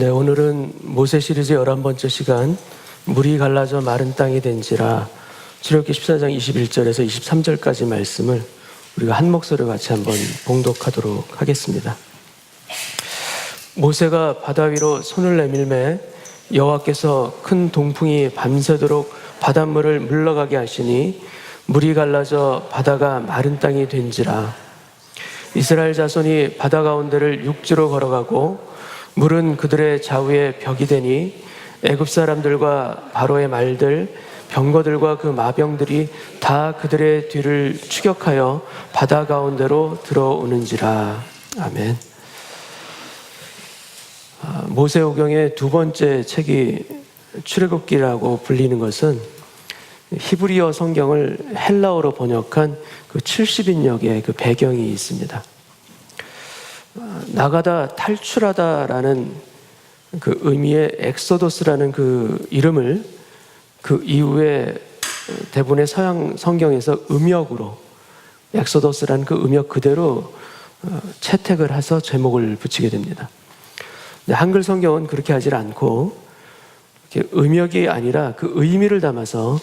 네, 오늘은 모세 시리즈 11번째 시간 물이 갈라져 마른 땅이 된지라 출애굽기 14장 21절에서 23절까지 말씀을 우리가 한 목소리로 같이 한번 봉독하도록 하겠습니다. 모세가 바다 위로 손을 내밀매 여호와께서 큰 동풍이 밤새도록 바닷물을 물러가게 하시니 물이 갈라져 바다가 마른 땅이 된지라. 이스라엘 자손이 바다 가운데를 육지로 걸어가고 물은 그들의 좌우에 벽이 되니 애굽 사람들과 바로의 말들, 병거들과 그 마병들이 다 그들의 뒤를 추격하여 바다 가운데로 들어오는지라. 아멘. 모세오경의 두 번째 책이 출애굽기라고 불리는 것은 히브리어 성경을 헬라어로 번역한 그 70인역의 그 배경이 있습니다. 나가다 탈출하다라는 그 의미의 엑소더스라는 그 이름을 그 이후에 대부분의 서양 성경에서 음역으로 엑소더스라는 그 음역 그대로 채택을 해서 제목을 붙이게 됩니다. 근데 한글 성경은 그렇게 하질 않고 음역이 아니라 그 의미를 담아서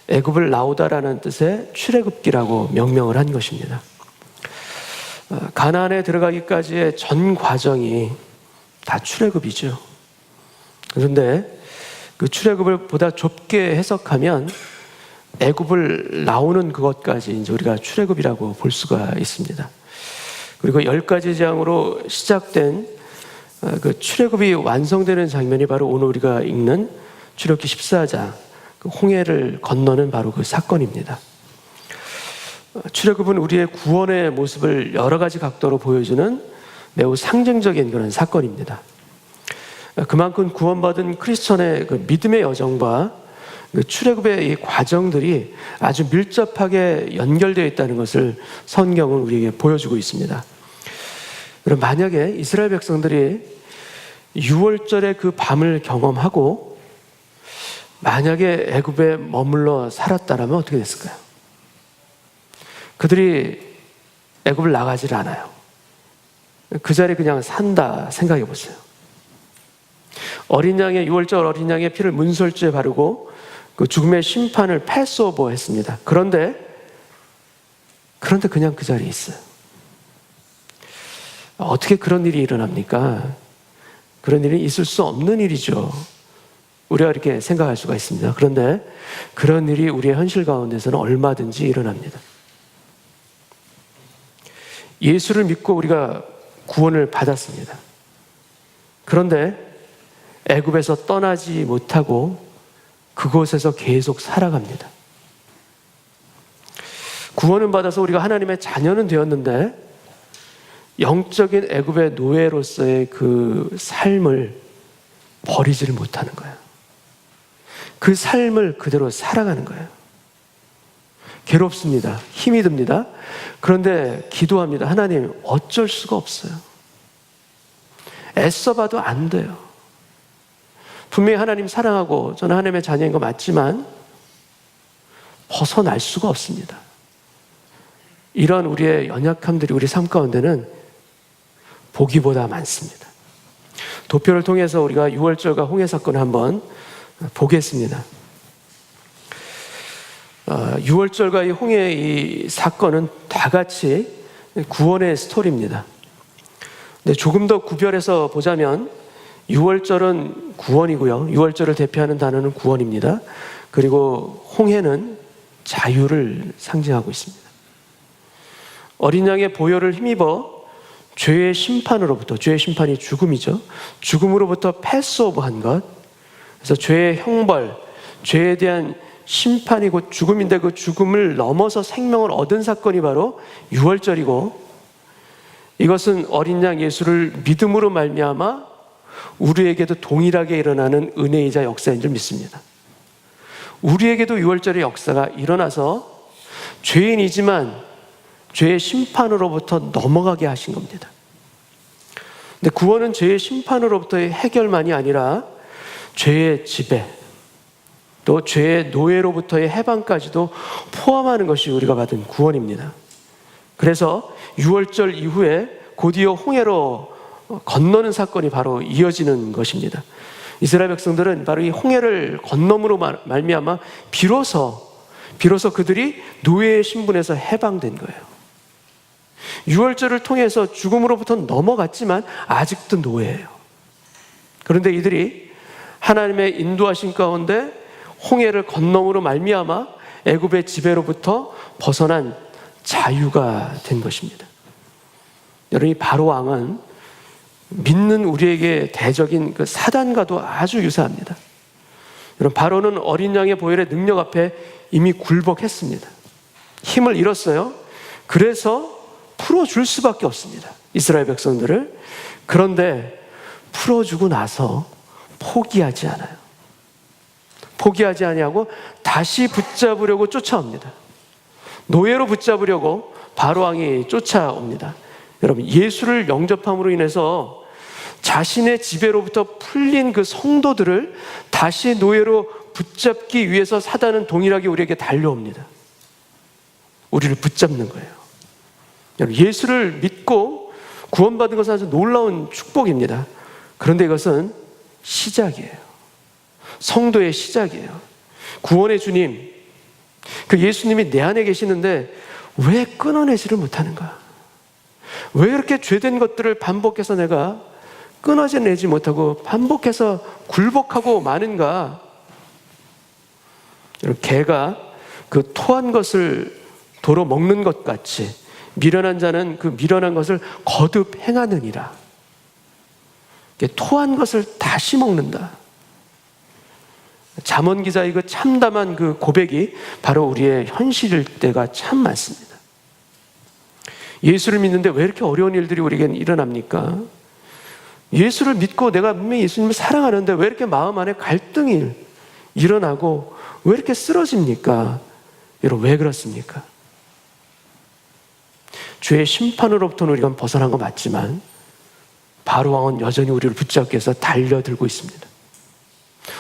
애굽을 나오다라는 뜻의 출애굽기라고 명명을 한 것입니다. 가나안에 들어가기까지의 전 과정이 다 출애굽이죠. 그런데 그 출애굽을 보다 좁게 해석하면 애굽을 나오는 그것까지 이제 우리가 출애굽이라고 볼 수가 있습니다. 그리고 10가지 재앙으로 시작된 그 출애굽이 완성되는 장면이 바로 오늘 우리가 읽는 출애굽기 14장 그 홍해를 건너는 바로 그 사건입니다. 출애굽은 우리의 구원의 모습을 여러 가지 각도로 보여주는 매우 상징적인 그런 사건입니다. 그만큼 구원받은 크리스천의 그 믿음의 여정과 그 출애굽의 이 과정들이 아주 밀접하게 연결되어 있다는 것을 성경은 우리에게 보여주고 있습니다. 그럼 만약에 이스라엘 백성들이 6월절의 그 밤을 경험하고 만약에 애굽에 머물러 살았다면 어떻게 됐을까요? 그들이 애굽을 나가질 않아요. 그 자리에 그냥 산다 생각해 보세요. 어린 양의 6월절 어린 양의 피를 문설주에 바르고 그 죽음의 심판을 패스오버 했습니다. 그런데 그냥 그 자리에 있어요. 어떻게 그런 일이 일어납니까? 그런 일이 있을 수 없는 일이죠. 우리가 이렇게 생각할 수가 있습니다. 그런데 그런 일이 우리의 현실 가운데서는 얼마든지 일어납니다. 예수를 믿고 우리가 구원을 받았습니다. 그런데 애굽에서 떠나지 못하고 그곳에서 계속 살아갑니다. 구원은 받아서 우리가 하나님의 자녀는 되었는데 영적인 애굽의 노예로서의 그 삶을 버리지를 못하는 거예요. 그 삶을 그대로 살아가는 거예요. 괴롭습니다. 힘이 듭니다. 그런데 기도합니다. 하나님, 어쩔 수가 없어요. 애써봐도 안 돼요. 분명히 하나님 사랑하고 저는 하나님의 자녀인 거 맞지만 벗어날 수가 없습니다. 이런 우리의 연약함들이 우리 삶 가운데는 보기보다 많습니다. 도표를 통해서 우리가 6월절과 홍해 사건을 한번 보겠습니다. 6월절과 이 홍해 이 사건은 다 같이 구원의 스토리입니다. 근데 조금 더 구별해서 보자면 6월절은 구원이고요. 6월절을 대표하는 단어는 구원입니다. 그리고 홍해는 자유를 상징하고 있습니다. 어린 양의 보혈을 힘입어 죄의 심판으로부터, 죄의 심판이 죽음이죠. 죽음으로부터 패스오버한 것. 그래서 죄의 형벌, 죄에 대한 심판이 곧 죽음인데 그 죽음을 넘어서 생명을 얻은 사건이 바로 6월절이고 이것은 어린 양 예수를 믿음으로 말미암아 우리에게도 동일하게 일어나는 은혜이자 역사인 줄 믿습니다. 우리에게도 6월절의 역사가 일어나서 죄인이지만 죄의 심판으로부터 넘어가게 하신 겁니다. 근데 구원은 죄의 심판으로부터의 해결만이 아니라 죄의 지배 또 죄의 노예로부터의 해방까지도 포함하는 것이 우리가 받은 구원입니다. 그래서 6월절 이후에 곧이어 홍해로 건너는 사건이 바로 이어지는 것입니다. 이스라엘 백성들은 바로 이 홍해를 건너므로 말미암아 비로소 그들이 노예의 신분에서 해방된 거예요. 유월절을 통해서 죽음으로부터 넘어갔지만 아직도 노예예요. 그런데 이들이 하나님의 인도하신 가운데 홍해를 건너므로 말미암아 애굽의 지배로부터 벗어난 자유가 된 것입니다. 여러분, 이 바로 왕은 믿는 우리에게 대적인 그 사단과도 아주 유사합니다. 여러분, 바로는 어린 양의 보혈의 능력 앞에 이미 굴복했습니다. 힘을 잃었어요. 그래서 풀어줄 수밖에 없습니다, 이스라엘 백성들을. 그런데 풀어주고 나서 포기하지 않아요. 포기하지 아니하고 다시 붙잡으려고 쫓아옵니다. 노예로 붙잡으려고 바로왕이 쫓아옵니다. 여러분, 예수를 영접함으로 인해서 자신의 지배로부터 풀린 그 성도들을 다시 노예로 붙잡기 위해서 사단은 동일하게 우리에게 달려옵니다. 우리를 붙잡는 거예요. 여러분, 예수를 믿고 구원받은 것은 아주 놀라운 축복입니다. 그런데 이것은 시작이에요. 성도의 시작이에요. 구원의 주님, 그 예수님이 내 안에 계시는데 왜 끊어내지를 못하는가? 왜 이렇게 죄된 것들을 반복해서 내가 끊어내지 못하고 반복해서 굴복하고 마는가? 여러분, 개가 그 토한 것을 도로 먹는 것 같이 미련한 자는 그 미련한 것을 거듭 행하느니라. 토한 것을 다시 먹는다. 잠언 기자의 그 참담한 그 고백이 바로 우리의 현실일 때가 참 많습니다. 예수를 믿는데 왜 이렇게 어려운 일들이 우리에겐 일어납니까? 예수를 믿고 내가 분명히 예수님을 사랑하는데 왜 이렇게 마음 안에 갈등이 일어나고 왜 이렇게 쓰러집니까? 여러분, 왜 그렇습니까? 죄의 심판으로부터는 우리가 벗어난 거 맞지만 바로왕은 여전히 우리를 붙잡기 위해서 달려들고 있습니다.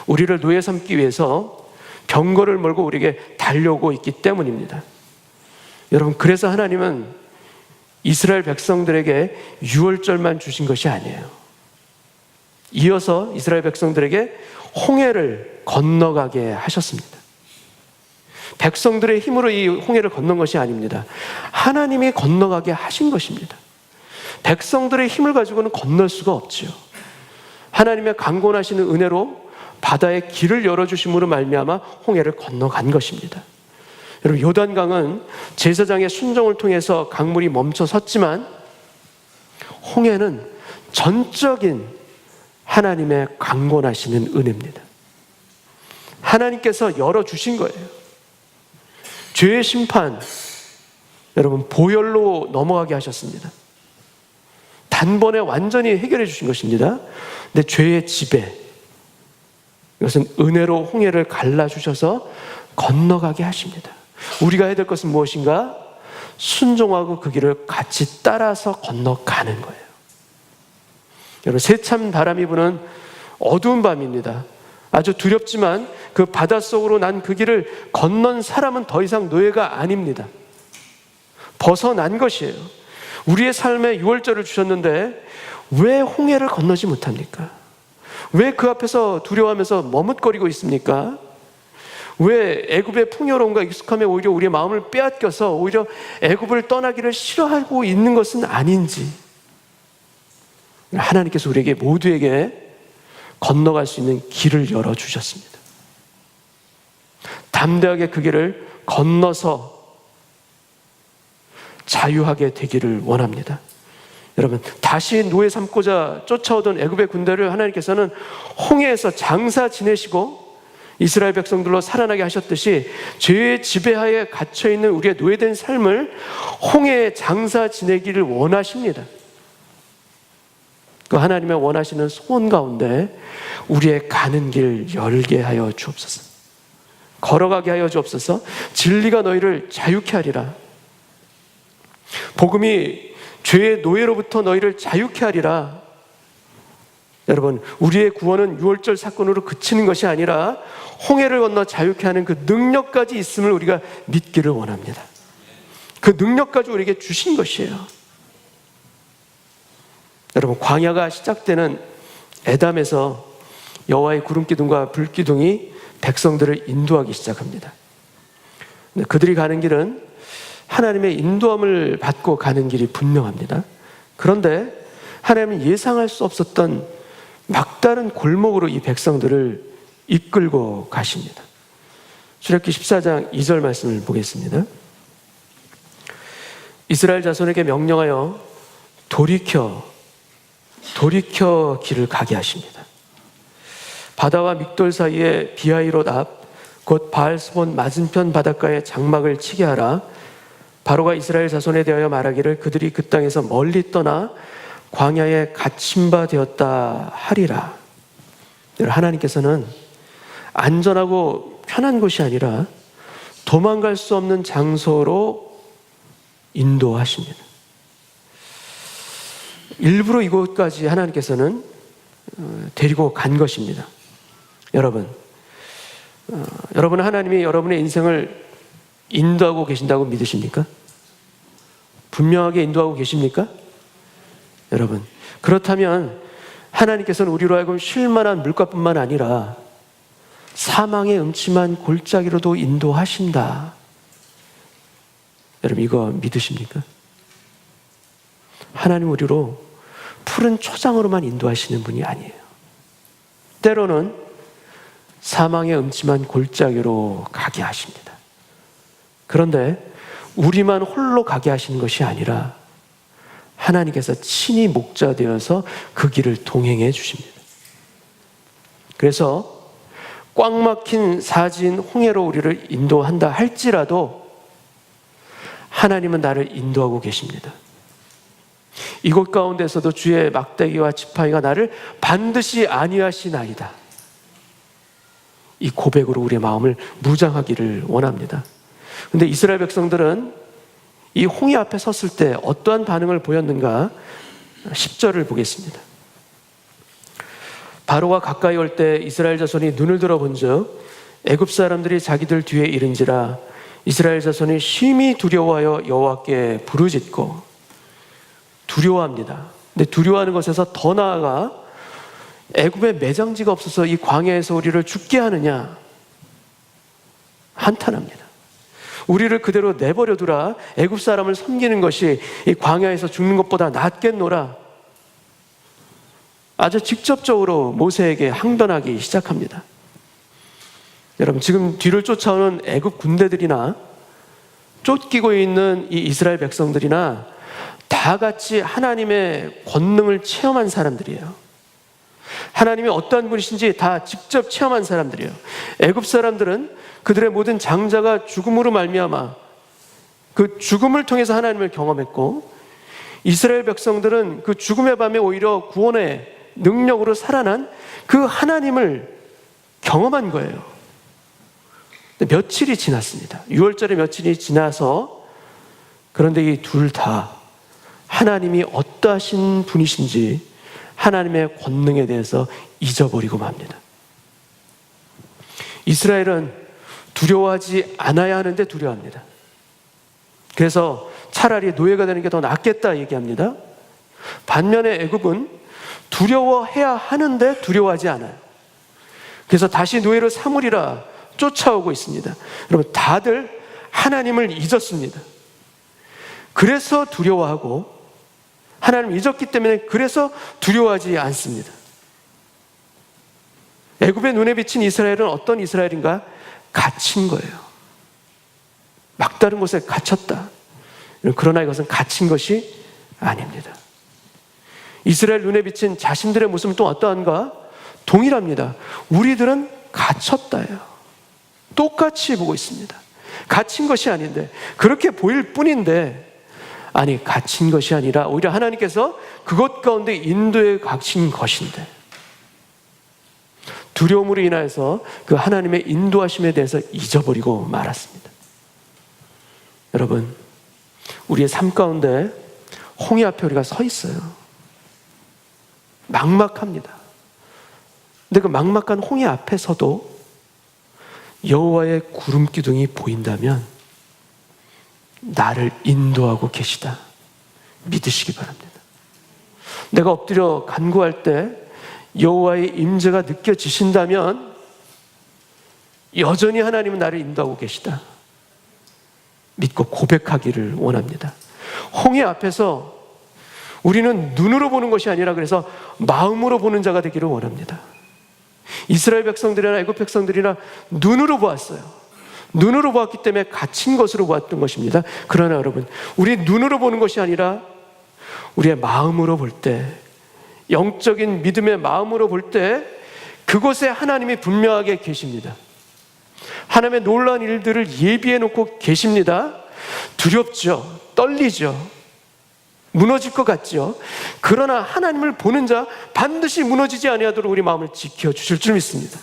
우리를 노예 삼기 위해서 병거를 몰고 우리에게 달려오고 있기 때문입니다. 여러분, 그래서 하나님은 이스라엘 백성들에게 유월절만 주신 것이 아니에요. 이어서 이스라엘 백성들에게 홍해를 건너가게 하셨습니다. 백성들의 힘으로 이 홍해를 건넌 것이 아닙니다. 하나님이 건너가게 하신 것입니다. 백성들의 힘을 가지고는 건널 수가 없지요. 하나님의 강권하시는 은혜로 바다에 길을 열어주심으로 말미암아 홍해를 건너간 것입니다. 여러분, 요단강은 제사장의 순종을 통해서 강물이 멈춰 섰지만 홍해는 전적인 하나님의 강권하시는 은혜입니다. 하나님께서 열어주신 거예요. 죄의 심판, 여러분, 보혈로 넘어가게 하셨습니다. 단번에 완전히 해결해 주신 것입니다. 근데 죄의 지배, 이것은 은혜로 홍해를 갈라주셔서 건너가게 하십니다. 우리가 해야 될 것은 무엇인가? 순종하고 그 길을 같이 따라서 건너가는 거예요. 여러분, 세찬 바람이 부는 어두운 밤입니다. 아주 두렵지만 그 바닷속으로 난 그 길을 건넌 사람은 더 이상 노예가 아닙니다. 벗어난 것이에요. 우리의 삶에 유월절을 주셨는데 왜 홍해를 건너지 못합니까? 왜 그 앞에서 두려워하면서 머뭇거리고 있습니까? 왜 애굽의 풍요로움과 익숙함에 오히려 우리의 마음을 빼앗겨서 오히려 애굽을 떠나기를 싫어하고 있는 것은 아닌지, 하나님께서 우리에게 모두에게 건너갈 수 있는 길을 열어주셨습니다. 담대하게 그 길을 건너서 자유하게 되기를 원합니다. 여러분, 다시 노예 삼고자 쫓아오던 애굽의 군대를 하나님께서는 홍해에서 장사 지내시고 이스라엘 백성들로 살아나게 하셨듯이 죄의 지배하에 갇혀있는 우리의 노예된 삶을 홍해에 장사 지내기를 원하십니다. 그 하나님의 원하시는 소원 가운데 우리의 가는 길 열게 하여 주옵소서. 걸어가게 하여 주옵소서. 진리가 너희를 자유케 하리라. 복음이 죄의 노예로부터 너희를 자유케 하리라. 여러분, 우리의 구원은 유월절 사건으로 그치는 것이 아니라 홍해를 건너 자유케 하는 그 능력까지 있음을 우리가 믿기를 원합니다. 그 능력까지 우리에게 주신 것이에요. 여러분, 광야가 시작되는 에담에서 여호와의 구름기둥과 불기둥이 백성들을 인도하기 시작합니다. 그들이 가는 길은 하나님의 인도함을 받고 가는 길이 분명합니다. 그런데 하나님은 예상할 수 없었던 막다른 골목으로 이 백성들을 이끌고 가십니다. 출애굽기 14장 2절 말씀을 보겠습니다. 이스라엘 자손에게 명령하여 돌이켜 길을 가게 하십니다. 바다와 믹돌 사이에 비하이롯 앞 곧 바알스본 맞은편 바닷가에 장막을 치게 하라. 바로가 이스라엘 자손에 대하여 말하기를 그들이 그 땅에서 멀리 떠나 광야에 갇힌 바 되었다 하리라. 하나님께서는 안전하고 편한 곳이 아니라 도망갈 수 없는 장소로 인도하십니다. 일부러 이곳까지 하나님께서는 데리고 간 것입니다. 여러분은 하나님이 여러분의 인생을 인도하고 계신다고 믿으십니까? 분명하게 인도하고 계십니까? 여러분, 그렇다면 하나님께서는 우리로 하여금 쉴 만한 물가뿐만 아니라 사망의 음침한 골짜기로도 인도하신다. 여러분, 이거 믿으십니까? 하나님 우리로 푸른 초장으로만 인도하시는 분이 아니에요. 때로는 사망의 음침한 골짜기로 가게 하십니다. 그런데 우리만 홀로 가게 하시는 것이 아니라 하나님께서 친히 목자 되어서 그 길을 동행해 주십니다. 그래서 꽉 막힌 사지인 홍해로 우리를 인도한다 할지라도 하나님은 나를 인도하고 계십니다. 이곳 가운데서도 주의 막대기와 지팡이가 나를 반드시 안위하시나이다. 이 고백으로 우리의 마음을 무장하기를 원합니다. 그런데 이스라엘 백성들은 이 홍해 앞에 섰을 때 어떠한 반응을 보였는가? 10절을 보겠습니다. 바로가 가까이 올 때 이스라엘 자손이 눈을 들어본즉 애굽 사람들이 자기들 뒤에 이른지라 이스라엘 자손이 심히 두려워하여 여호와께 부르짖고 두려워합니다. 근데 두려워하는 것에서 더 나아가 애굽에 매장지가 없어서 이 광야에서 우리를 죽게 하느냐 한탄합니다. 우리를 그대로 내버려두라. 애굽 사람을 섬기는 것이 이 광야에서 죽는 것보다 낫겠노라. 아주 직접적으로 모세에게 항변하기 시작합니다. 여러분, 지금 뒤를 쫓아오는 애굽 군대들이나 쫓기고 있는 이 이스라엘 백성들이나 다 같이 하나님의 권능을 체험한 사람들이에요. 하나님이 어떠한 분이신지 다 직접 체험한 사람들이에요. 애굽 사람들은 그들의 모든 장자가 죽음으로 말미암아 그 죽음을 통해서 하나님을 경험했고, 이스라엘 백성들은 그 죽음의 밤에 오히려 구원의 능력으로 살아난 그 하나님을 경험한 거예요. 며칠이 지났습니다. 6월절에 며칠이 지나서, 그런데 이 둘 다 하나님이 어떠하신 분이신지 하나님의 권능에 대해서 잊어버리고 맙니다. 이스라엘은 두려워하지 않아야 하는데 두려워합니다. 그래서 차라리 노예가 되는 게 더 낫겠다 얘기합니다. 반면에 애굽은 두려워해야 하는데 두려워하지 않아요. 그래서 다시 노예로 삼으리라 쫓아오고 있습니다. 여러분, 다들 하나님을 잊었습니다. 그래서 두려워하고, 하나님을 잊었기 때문에 그래서 두려워하지 않습니다. 애굽의 눈에 비친 이스라엘은 어떤 이스라엘인가? 갇힌 거예요. 막다른 곳에 갇혔다. 그러나 이것은 갇힌 것이 아닙니다. 이스라엘 눈에 비친 자신들의 모습은 또 어떠한가? 동일합니다. 우리들은 갇혔다예요. 똑같이 보고 있습니다. 갇힌 것이 아닌데, 그렇게 보일 뿐인데, 아니, 갇힌 것이 아니라 오히려 하나님께서 그것 가운데 인도에 갇힌 것인데, 두려움으로 인하여서 그 하나님의 인도하심에 대해서 잊어버리고 말았습니다. 여러분, 우리의 삶 가운데 홍해 앞에 우리가 서 있어요. 막막합니다. 근데 그 막막한 홍해 앞에서도 여호와의 구름 기둥이 보인다면 나를 인도하고 계시다 믿으시기 바랍니다. 내가 엎드려 간구할 때 여호와의 임재가 느껴지신다면 여전히 하나님은 나를 인도하고 계시다 믿고 고백하기를 원합니다. 홍해 앞에서 우리는 눈으로 보는 것이 아니라 그래서 마음으로 보는 자가 되기를 원합니다. 이스라엘 백성들이나 애굽 백성들이나 눈으로 보았어요. 눈으로 보았기 때문에 갇힌 것으로 보았던 것입니다. 그러나 여러분, 우리 눈으로 보는 것이 아니라 우리의 마음으로 볼 때, 영적인 믿음의 마음으로 볼 때 그곳에 하나님이 분명하게 계십니다. 하나님의 놀라운 일들을 예비해 놓고 계십니다. 두렵죠. 떨리죠. 무너질 것 같죠. 그러나 하나님을 보는 자 반드시 무너지지 아니하도록 우리 마음을 지켜주실 줄 믿습니다.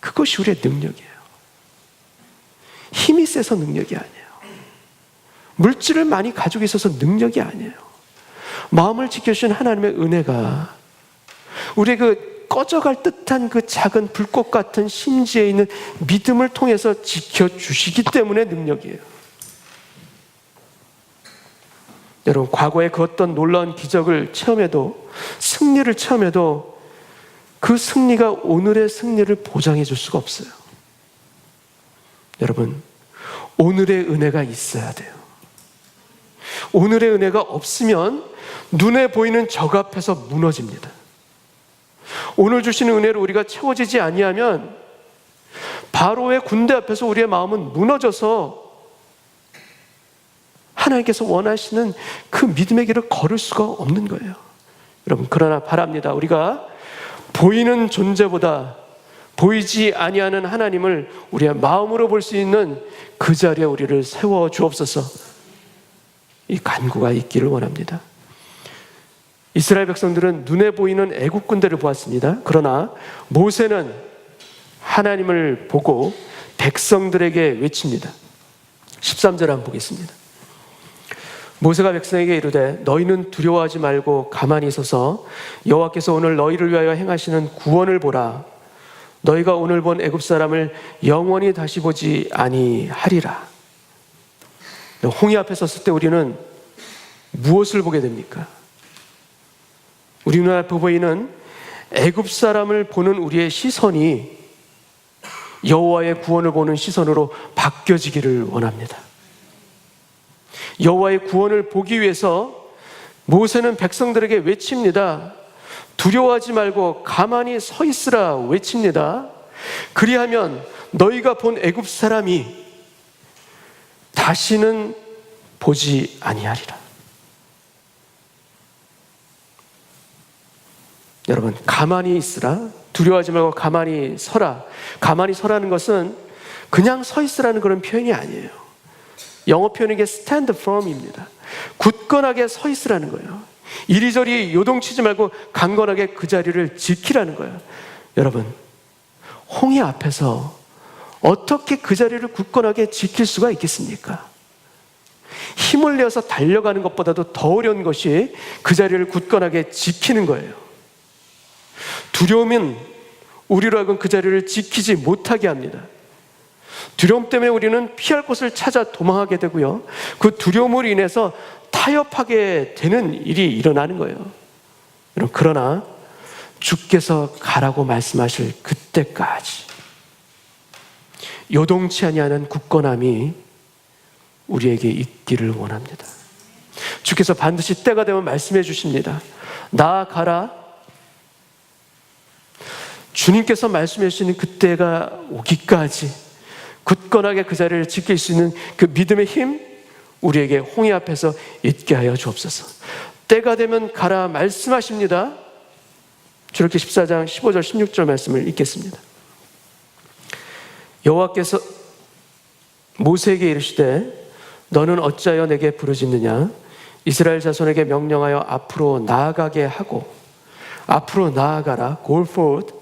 그것이 우리의 능력이에요. 힘이 세서 능력이 아니에요. 물질을 많이 가지고 있어서 능력이 아니에요. 마음을 지켜주신 하나님의 은혜가 우리의 그 꺼져갈 듯한 그 작은 불꽃 같은 심지에 있는 믿음을 통해서 지켜주시기 때문에 능력이에요. 여러분, 과거에 그 어떤 놀라운 기적을 체험해도, 승리를 체험해도 그 승리가 오늘의 승리를 보장해 줄 수가 없어요. 여러분, 오늘의 은혜가 있어야 돼요. 오늘의 은혜가 없으면 눈에 보이는 적 앞에서 무너집니다. 오늘 주시는 은혜로 우리가 채워지지 아니하면 바로의 군대 앞에서 우리의 마음은 무너져서 하나님께서 원하시는 그 믿음의 길을 걸을 수가 없는 거예요. 여러분, 그러나 바랍니다. 우리가 보이는 존재보다 보이지 아니하는 하나님을 우리의 마음으로 볼 수 있는 그 자리에 우리를 세워 주옵소서. 이 간구가 있기를 원합니다. 이스라엘 백성들은 눈에 보이는 애국 군대를 보았습니다. 그러나 모세는 하나님을 보고 백성들에게 외칩니다. 13절 한번 보겠습니다. 모세가 백성에게 이르되 너희는 두려워하지 말고 가만히 있어서 여호와께서 오늘 너희를 위하여 행하시는 구원을 보라. 너희가 오늘 본 애굽 사람을 영원히 다시 보지 아니하리라. 홍해 앞에 섰을 때 우리는 무엇을 보게 됩니까? 우리 눈앞에 보이는 애굽 사람을 보는 우리의 시선이 여호와의 구원을 보는 시선으로 바뀌어지기를 원합니다. 여호와의 구원을 보기 위해서 모세는 백성들에게 외칩니다. 두려워하지 말고 가만히 서 있으라 외칩니다. 그리하면 너희가 본 애굽 사람이 다시는 보지 아니하리라. 여러분, 가만히 있으라, 두려워하지 말고 가만히 서라. 가만히 서라는 것은 그냥 서 있으라는 그런 표현이 아니에요. 영어 표현이 stand firm입니다. 굳건하게 서 있으라는 거예요. 이리저리 요동치지 말고 강건하게 그 자리를 지키라는 거예요. 여러분, 홍해 앞에서 어떻게 그 자리를 굳건하게 지킬 수가 있겠습니까? 힘을 내어서 달려가는 것보다도 더 어려운 것이 그 자리를 굳건하게 지키는 거예요. 두려움은 우리로 하여금 그 자리를 지키지 못하게 합니다. 두려움 때문에 우리는 피할 곳을 찾아 도망하게 되고요. 그 두려움으로 인해서 타협하게 되는 일이 일어나는 거예요. 그러나 주께서 가라고 말씀하실 그때까지 요동치 아니하는 굳건함이 우리에게 있기를 원합니다. 주께서 반드시 때가 되면 말씀해 주십니다. 나아가라. 주님께서 말씀해 주시는 그때가 오기까지 굳건하게 그 자리를 지킬 수 있는 그 믿음의 힘, 우리에게 홍해 앞에서 있게 하여 주옵소서. 때가 되면 가라 말씀하십니다. 출애굽기 14장 15절 16절 말씀을 읽겠습니다. 여호와께서 모세에게 이르시되 너는 어찌하여 내게 부르짖느냐? 이스라엘 자손에게 명령하여 앞으로 나아가게 하고, 앞으로 나아가라, go forward.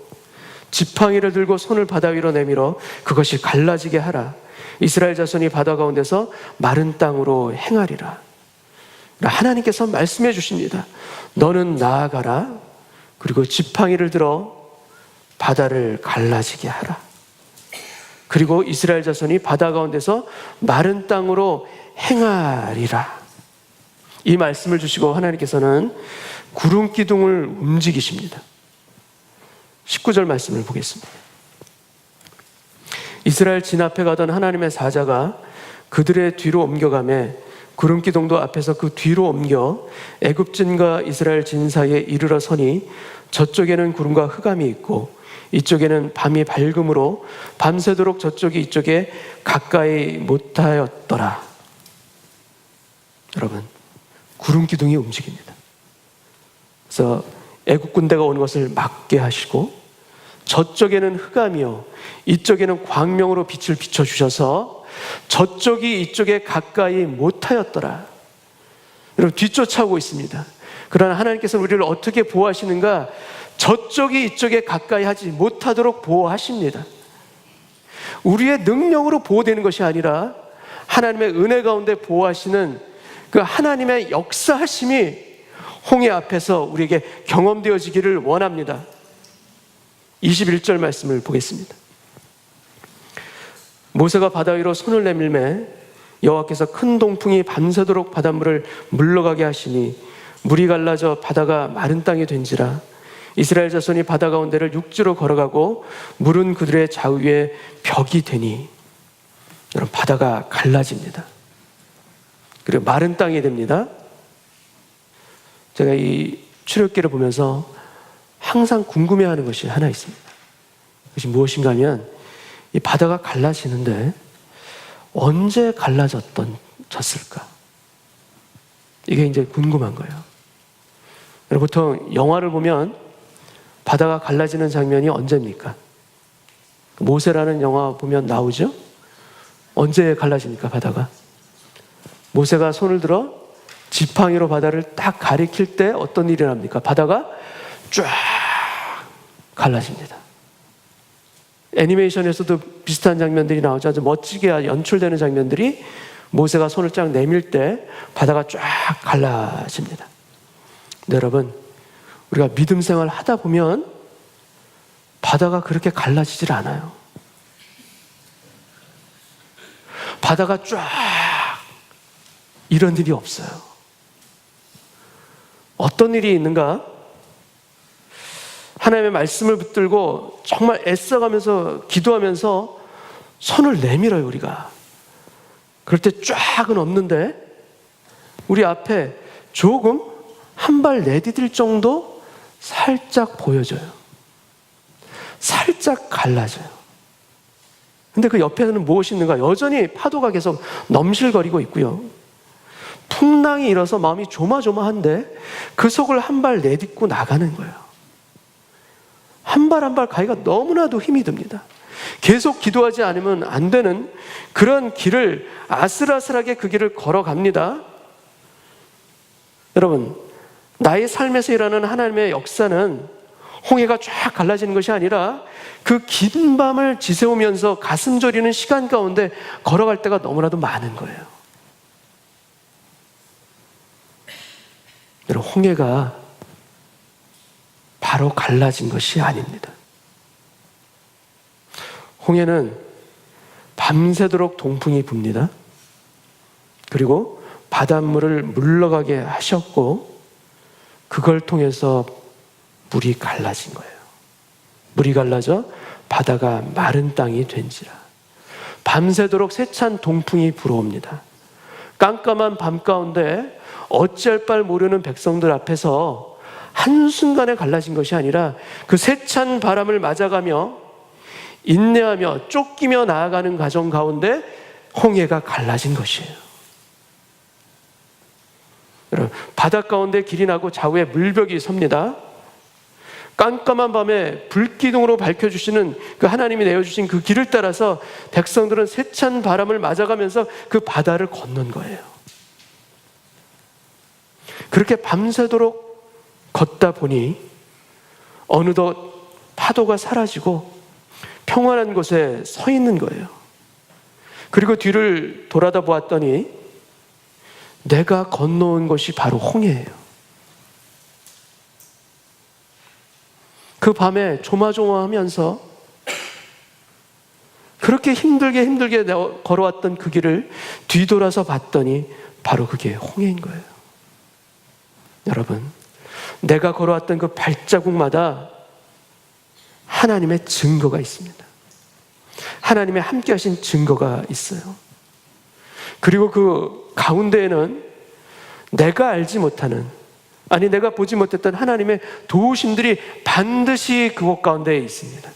지팡이를 들고 손을 바다 위로 내밀어 그것이 갈라지게 하라. 이스라엘 자손이 바다 가운데서 마른 땅으로 행하리라. 하나님께서 말씀해 주십니다. 너는 나아가라. 그리고 지팡이를 들어 바다를 갈라지게 하라. 그리고 이스라엘 자손이 바다 가운데서 마른 땅으로 행하리라. 이 말씀을 주시고 하나님께서는 구름 기둥을 움직이십니다. 19절 말씀을 보겠습니다. 이스라엘 진 앞에 가던 하나님의 사자가 그들의 뒤로 옮겨가매 구름 기둥도 앞에서 그 뒤로 옮겨 애굽진과 이스라엘 진 사이에 이르러 서니 저쪽에는 구름과 흑암이 있고 이쪽에는 밤이 밝음으로 밤새도록 저쪽이 이쪽에 가까이 못하였더라. 여러분, 구름 기둥이 움직입니다. 그래서 애국 군대가 오는 것을 막게 하시고 저쪽에는 흑암이요 이쪽에는 광명으로 빛을 비춰주셔서 저쪽이 이쪽에 가까이 못하였더라. 여러분, 뒤쫓아오고 있습니다. 그러나 하나님께서 우리를 어떻게 보호하시는가? 저쪽이 이쪽에 가까이 하지 못하도록 보호하십니다. 우리의 능력으로 보호되는 것이 아니라 하나님의 은혜 가운데 보호하시는 그 하나님의 역사하심이 홍해 앞에서 우리에게 경험되어지기를 원합니다. 21절 말씀을 보겠습니다. 모세가 바다 위로 손을 내밀매 여호와께서 큰 동풍이 밤새도록 바닷물을 물러가게 하시니 물이 갈라져 바다가 마른 땅이 된지라. 이스라엘 자손이 바다 가운데를 육지로 걸어가고 물은 그들의 좌우에 벽이 되니. 여러분, 바다가 갈라집니다. 그리고 마른 땅이 됩니다. 제가 이 출애굽기를 보면서 항상 궁금해하는 것이 하나 있습니다. 그것이 무엇인가 하면 이 바다가 갈라지는데 언제 졌을까? 이게 이제 궁금한 거예요. 여러분, 보통 영화를 보면 바다가 갈라지는 장면이 언제입니까? 모세라는 영화 보면 나오죠? 언제 갈라집니까, 바다가? 모세가 손을 들어 지팡이로 바다를 딱 가리킬 때 어떤 일이 납니까? 바다가 쫙 갈라집니다. 애니메이션에서도 비슷한 장면들이 나오죠. 아주 멋지게 연출되는 장면들이 모세가 손을 쫙 내밀 때 바다가 쫙 갈라집니다. 근데 여러분, 우리가 믿음 생활 하다 보면 바다가 그렇게 갈라지질 않아요. 바다가 쫙 이런 일이 없어요. 어떤 일이 있는가? 하나님의 말씀을 붙들고 정말 애써가면서 기도하면서 손을 내밀어요, 우리가. 그럴 때 쫙은 없는데 우리 앞에 조금 한 발 내디딜 정도 살짝 보여져요. 살짝 갈라져요. 근데 그 옆에는 무엇이 있는가? 여전히 파도가 계속 넘실거리고 있고요. 풍랑이 일어서 마음이 조마조마한데 그 속을 한 발 내딛고 나가는 거예요. 한 발 한 발 가기가 너무나도 힘이 듭니다. 계속 기도하지 않으면 안 되는 그런 길을 아슬아슬하게 그 길을 걸어갑니다. 여러분, 나의 삶에서 일하는 하나님의 역사는 홍해가 쫙 갈라지는 것이 아니라 그 긴 밤을 지새우면서 가슴 저리는 시간 가운데 걸어갈 때가 너무나도 많은 거예요. 여러분, 홍해가 바로 갈라진 것이 아닙니다. 홍해는 밤새도록 동풍이 붑니다. 그리고 바닷물을 물러가게 하셨고 그걸 통해서 물이 갈라진 거예요. 물이 갈라져 바다가 마른 땅이 된지라. 밤새도록 세찬 동풍이 불어옵니다. 깜깜한 밤 가운데 어찌할 바를 모르는 백성들 앞에서 한순간에 갈라진 것이 아니라 그 세찬 바람을 맞아가며 인내하며 쫓기며 나아가는 과정 가운데 홍해가 갈라진 것이에요. 여러분, 바다 가운데 길이 나고 좌우에 물벽이 섭니다. 깜깜한 밤에 불기둥으로 밝혀주시는 그 하나님이 내어주신 그 길을 따라서 백성들은 세찬 바람을 맞아가면서 그 바다를 건넌 거예요. 그렇게 밤새도록 걷다 보니 어느덧 파도가 사라지고 평안한 곳에 서 있는 거예요. 그리고 뒤를 돌아다 보았더니 내가 건너온 것이 바로 홍해예요. 그 밤에 조마조마하면서 그렇게 힘들게 걸어왔던 그 길을 뒤돌아서 봤더니 바로 그게 홍해인 거예요. 여러분, 내가 걸어왔던 그 발자국마다 하나님의 증거가 있습니다. 하나님의 함께 하신 증거가 있어요. 그리고 그 가운데에는 내가 알지 못하는, 아니 내가 보지 못했던 하나님의 도우심들이 반드시 그곳 가운데에 있습니다.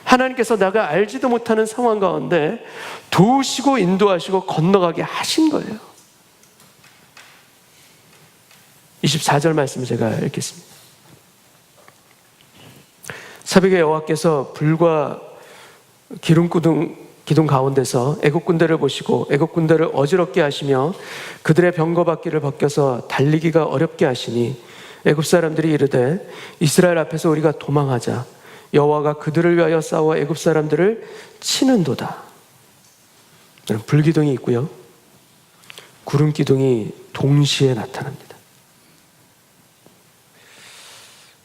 하나님께서 내가 알지도 못하는 상황 가운데 도우시고 인도하시고 건너가게 하신 거예요. 24절 말씀을 제가 읽겠습니다. 새벽에 여호와께서 불과 기둥 가운데서 애국 군대를 보시고 애국 군대를 어지럽게 하시며 그들의 병거바퀴를 벗겨서 달리기가 어렵게 하시니 애국 사람들이 이르되 이스라엘 앞에서 우리가 도망하자. 여호와가 그들을 위하여 싸워 애국 사람들을 치는도다. 불기둥이 있고요, 구름기둥이 동시에 나타납니다.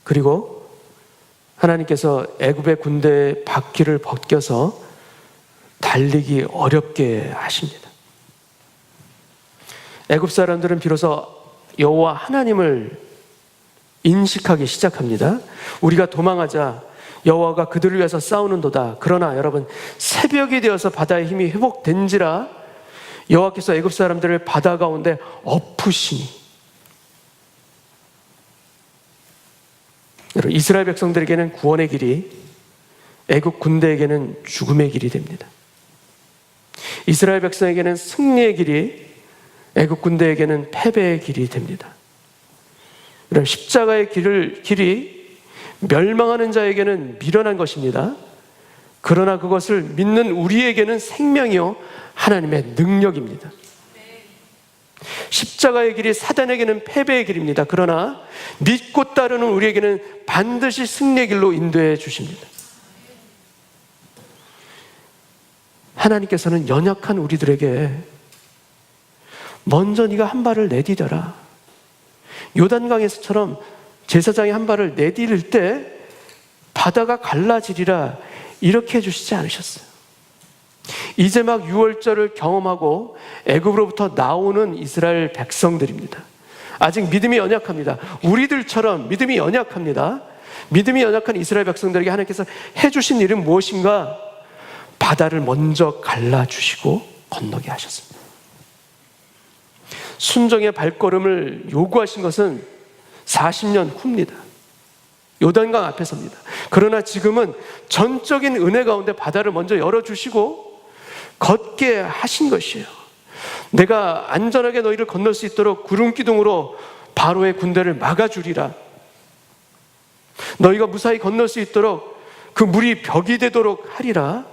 그리고 하나님께서 애굽의 군대의 바퀴를 벗겨서 달리기 어렵게 하십니다. 애굽 사람들은 비로소 여호와 하나님을 인식하기 시작합니다. 우리가 도망하자. 여호와가 그들을 위해서 싸우는도다. 그러나 여러분, 새벽이 되어서 바다의 힘이 회복된지라 여호와께서 애굽 사람들을 바다 가운데 엎으시니, 여러분, 이스라엘 백성들에게는 구원의 길이, 애굽 군대에게는 죽음의 길이 됩니다. 이스라엘 백성에게는 승리의 길이, 애굽 군대에게는 패배의 길이 됩니다. 여러분, 십자가의 길이 멸망하는 자에게는 미련한 것입니다. 그러나 그것을 믿는 우리에게는 생명이요 하나님의 능력입니다. 십자가의 길이 사단에게는 패배의 길입니다. 그러나 믿고 따르는 우리에게는 반드시 승리의 길로 인도해 주십니다. 하나님께서는 연약한 우리들에게 먼저 네가 한 발을 내디뎌라. 요단강에서처럼 제사장이 한 발을 내디딜 때 바다가 갈라지리라, 이렇게 해주시지 않으셨어요. 이제 막 유월절을 경험하고 애굽으로부터 나오는 이스라엘 백성들입니다. 아직 믿음이 연약합니다. 우리들처럼 믿음이 연약합니다. 믿음이 연약한 이스라엘 백성들에게 하나님께서 해주신 일은 무엇인가? 바다를 먼저 갈라주시고 건너게 하셨습니다. 순종의 발걸음을 요구하신 것은 40년 후입니다. 요단강 앞에서입니다. 그러나 지금은 전적인 은혜 가운데 바다를 먼저 열어주시고 걷게 하신 것이에요. 내가 안전하게 너희를 건널 수 있도록 구름기둥으로 바로의 군대를 막아주리라. 너희가 무사히 건널 수 있도록 그 물이 벽이 되도록 하리라.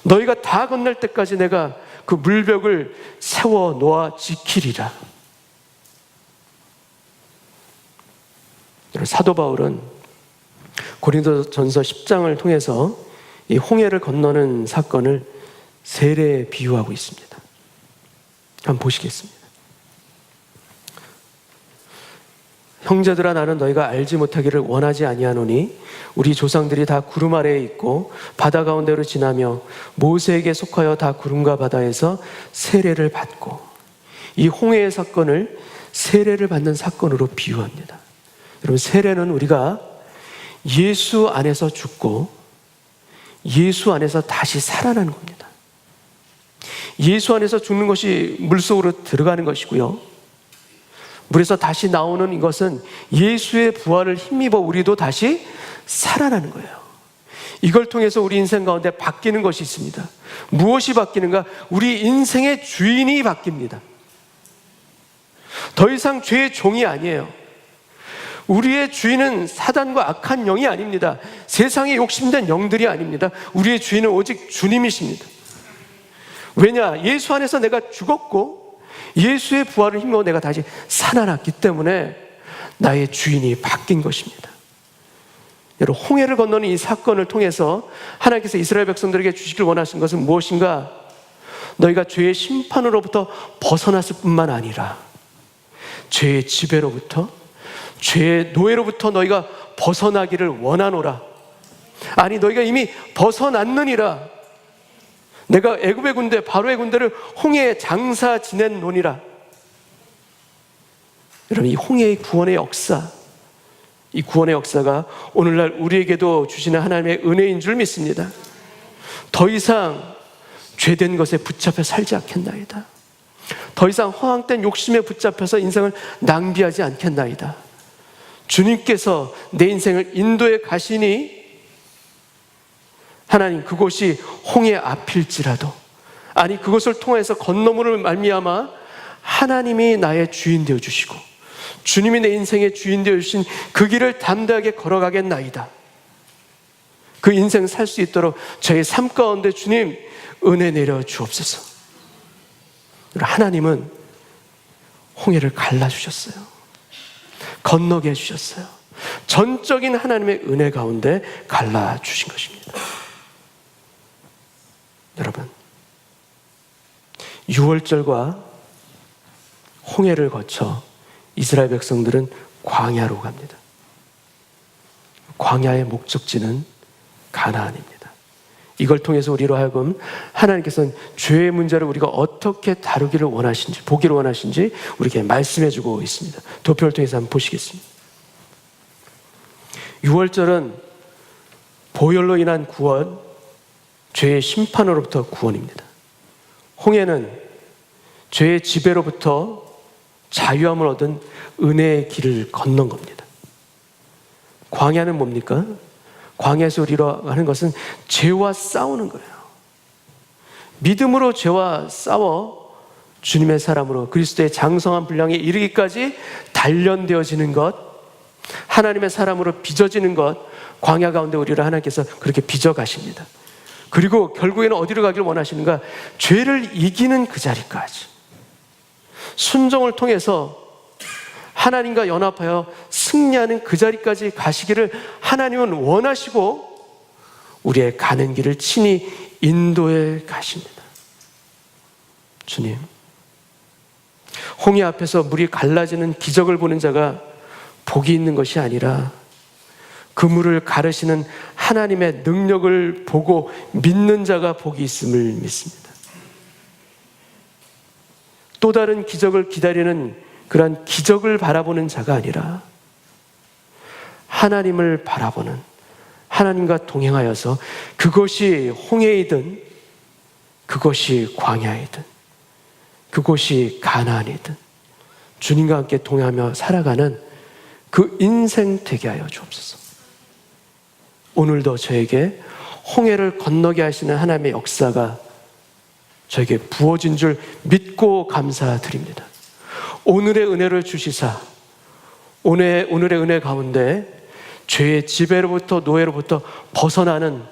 너희가 다 건널 때까지 내가 그 물벽을 세워 놓아 지키리라. 사도 바울은 고린도전서 10장을 통해서 이 홍해를 건너는 사건을 세례에 비유하고 있습니다. 한번 보시겠습니다. 형제들아, 나는 너희가 알지 못하기를 원하지 아니하노니 우리 조상들이 다 구름 아래에 있고 바다 가운데로 지나며 모세에게 속하여 다 구름과 바다에서 세례를 받고, 이 홍해의 사건을 세례를 받는 사건으로 비유합니다. 여러분, 세례는 우리가 예수 안에서 죽고 예수 안에서 다시 살아나는 겁니다. 예수 안에서 죽는 것이 물속으로 들어가는 것이고요, 물에서 다시 나오는 이것은 예수의 부활을 힘입어 우리도 다시 살아나는 거예요. 이걸 통해서 우리 인생 가운데 바뀌는 것이 있습니다. 무엇이 바뀌는가? 우리 인생의 주인이 바뀝니다. 더 이상 죄의 종이 아니에요. 우리의 주인은 사단과 악한 영이 아닙니다. 세상에 욕심된 영들이 아닙니다. 우리의 주인은 오직 주님이십니다. 왜냐? 예수 안에서 내가 죽었고 예수의 부활을 힘입어 내가 다시 살아났기 때문에 나의 주인이 바뀐 것입니다. 여러분, 홍해를 건너는 이 사건을 통해서 하나님께서 이스라엘 백성들에게 주시길 원하신 것은 무엇인가? 너희가 죄의 심판으로부터 벗어났을 뿐만 아니라 죄의 지배로부터, 죄의 노예로부터 너희가 벗어나기를 원하노라. 아니, 너희가 이미 벗어났느니라. 내가 애굽의 군대, 바로의 군대를 홍해에 장사 지낸 노니라. 여러분, 이 홍해의 구원의 역사, 이 구원의 역사가 오늘날 우리에게도 주시는 하나님의 은혜인 줄 믿습니다. 더 이상 죄된 것에 붙잡혀 살지 않겠나이다. 더 이상 허황된 욕심에 붙잡혀서 인생을 낭비하지 않겠나이다. 주님께서 내 인생을 인도해 가시니 하나님, 그곳이 홍해 앞일지라도, 아니 그것을 통해서 건너물을 말미암아 하나님이 나의 주인 되어 주시고 주님이 내 인생의 주인 되어 주신 그 길을 담대하게 걸어가겠나이다. 그 인생 살 수 있도록 저의 삶 가운데 주님 은혜 내려 주옵소서. 하나님은 홍해를 갈라주셨어요. 건너게 해주셨어요. 전적인 하나님의 은혜 가운데 갈라주신 것입니다. 여러분, 유월절과 홍해를 거쳐 이스라엘 백성들은 광야로 갑니다. 광야의 목적지는 가나안입니다. 이걸 통해서 우리로 하여금 하나님께서는 죄의 문제를 우리가 어떻게 다루기를 원하신지, 보기를 원하신지 우리에게 말씀해 주고 있습니다. 도표를 통해서 한번 보시겠습니다. 유월절은 보혈로 인한 구원, 죄의 심판으로부터 구원입니다. 홍해는 죄의 지배로부터 자유함을 얻은 은혜의 길을 건넌 겁니다. 광야는 뭡니까? 광야에서 우리로 하는 것은 죄와 싸우는 거예요. 믿음으로 죄와 싸워 주님의 사람으로 그리스도의 장성한 분량에 이르기까지 단련되어지는 것, 하나님의 사람으로 빚어지는 것, 광야 가운데 우리를 하나님께서 그렇게 빚어 가십니다. 그리고 결국에는 어디로 가길 원하시는가? 죄를 이기는 그 자리까지, 순종을 통해서 하나님과 연합하여 승리하는 그 자리까지 가시기를 하나님은 원하시고 우리의 가는 길을 친히 인도해 가십니다. 주님, 홍해 앞에서 물이 갈라지는 기적을 보는 자가 복이 있는 것이 아니라 그 물을 가르시는 하나님의 능력을 보고 믿는 자가 복이 있음을 믿습니다. 또 다른 기적을 기다리는 그러한 기적을 바라보는 자가 아니라 하나님을 바라보는, 하나님과 동행하여서 그것이 홍해이든 그것이 광야이든 그것이 가나안이든 주님과 함께 동행하며 살아가는 그 인생 되게 하여 주옵소서. 오늘도 저에게 홍해를 건너게 하시는 하나님의 역사가 저에게 부어진 줄 믿고 감사드립니다. 오늘의 은혜를 주시사 오늘의 은혜 가운데 죄의 지배로부터 노예로부터 벗어나는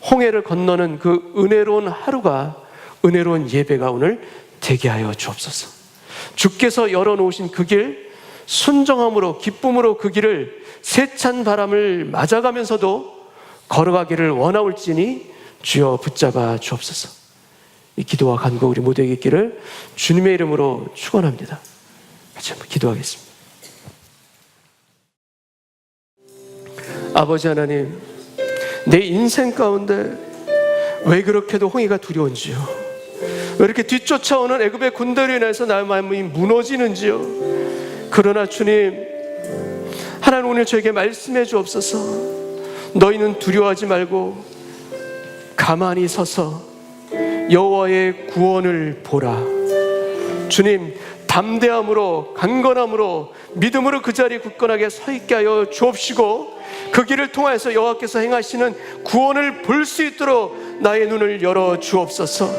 홍해를 건너는 그 은혜로운 하루가, 은혜로운 예배가 오늘 되게 하여 주옵소서. 주께서 열어놓으신 그 길, 순종함으로 기쁨으로 그 길을 세찬 바람을 맞아가면서도 걸어가기를 원하올지니 주여 붙잡아 주옵소서. 이 기도와 간구 우리 모두에게 있기를 주님의 이름으로 축원합니다. 같이 한번 기도하겠습니다. 아버지 하나님, 내 인생 가운데 왜 그렇게도 홍해가 두려운지요? 왜 이렇게 뒤쫓아오는 애굽의 군대로 인해서 나의 마음이 무너지는지요? 그러나 주님, 하나님 오늘 저에게 말씀해 주옵소서. 너희는 두려워하지 말고 가만히 서서 여호와의 구원을 보라. 주님, 담대함으로 강건함으로 믿음으로 그 자리에 굳건하게 서 있게 하여 주옵시고 그 길을 통하여서 여호와께서 행하시는 구원을 볼 수 있도록 나의 눈을 열어 주옵소서.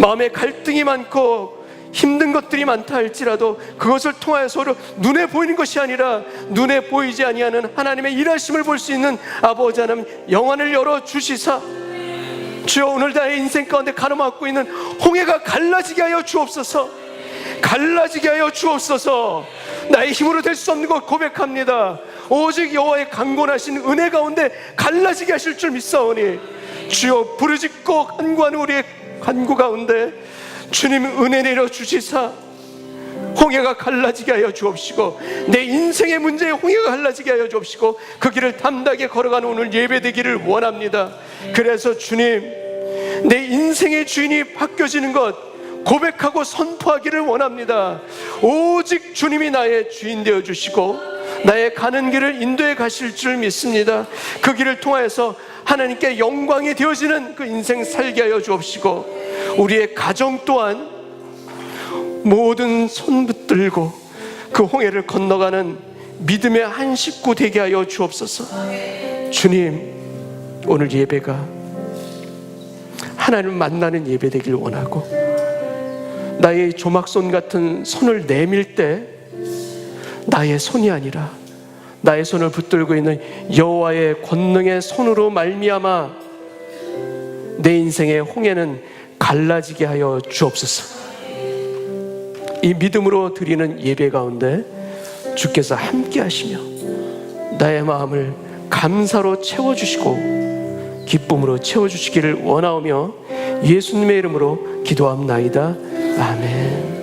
마음에 갈등이 많고 힘든 것들이 많다 할지라도 그것을 통하여서 눈에 보이는 것이 아니라 눈에 보이지 아니하는 하나님의 일하심을 볼 수 있는 아버지 하나님 영안을 열어 주시사 주여 오늘 나의 인생 가운데 가로막고 있는 홍해가 갈라지게 하여 주옵소서. 갈라지게 하여 주옵소서. 나의 힘으로 될 수 없는 것 고백합니다. 오직 여호와의 강권하신 은혜 가운데 갈라지게 하실 줄 믿사오니 주여 부르짖고 간구하는 우리의 간구 가운데 주님 은혜 내려 주시사 홍해가 갈라지게 하여 주옵시고 내 인생의 문제에 홍해가 갈라지게 하여 주옵시고 그 길을 담대하게 걸어가는 오늘 예배되기를 원합니다. 그래서 주님, 내 인생의 주인이 바뀌어지는 것, 고백하고 선포하기를 원합니다. 오직 주님이 나의 주인 되어 주시고 나의 가는 길을 인도해 가실 줄 믿습니다. 그 길을 통하여서 하나님께 영광이 되어지는 그 인생 살게 하여 주옵시고, 우리의 가정 또한 모든 손 붙들고 그 홍해를 건너가는 믿음의 한 식구 되게 하여 주옵소서. 주님, 오늘 예배가 하나님을 만나는 예배 되길 원하고, 나의 조막손 같은 손을 내밀 때 나의 손이 아니라 나의 손을 붙들고 있는 여호와의 권능의 손으로 말미암아 내 인생의 홍해는 갈라지게 하여 주옵소서. 이 믿음으로 드리는 예배 가운데 주께서 함께 하시며 나의 마음을 감사로 채워주시고 기쁨으로 채워주시기를 원하오며 예수님의 이름으로 기도합나이다. 아멘.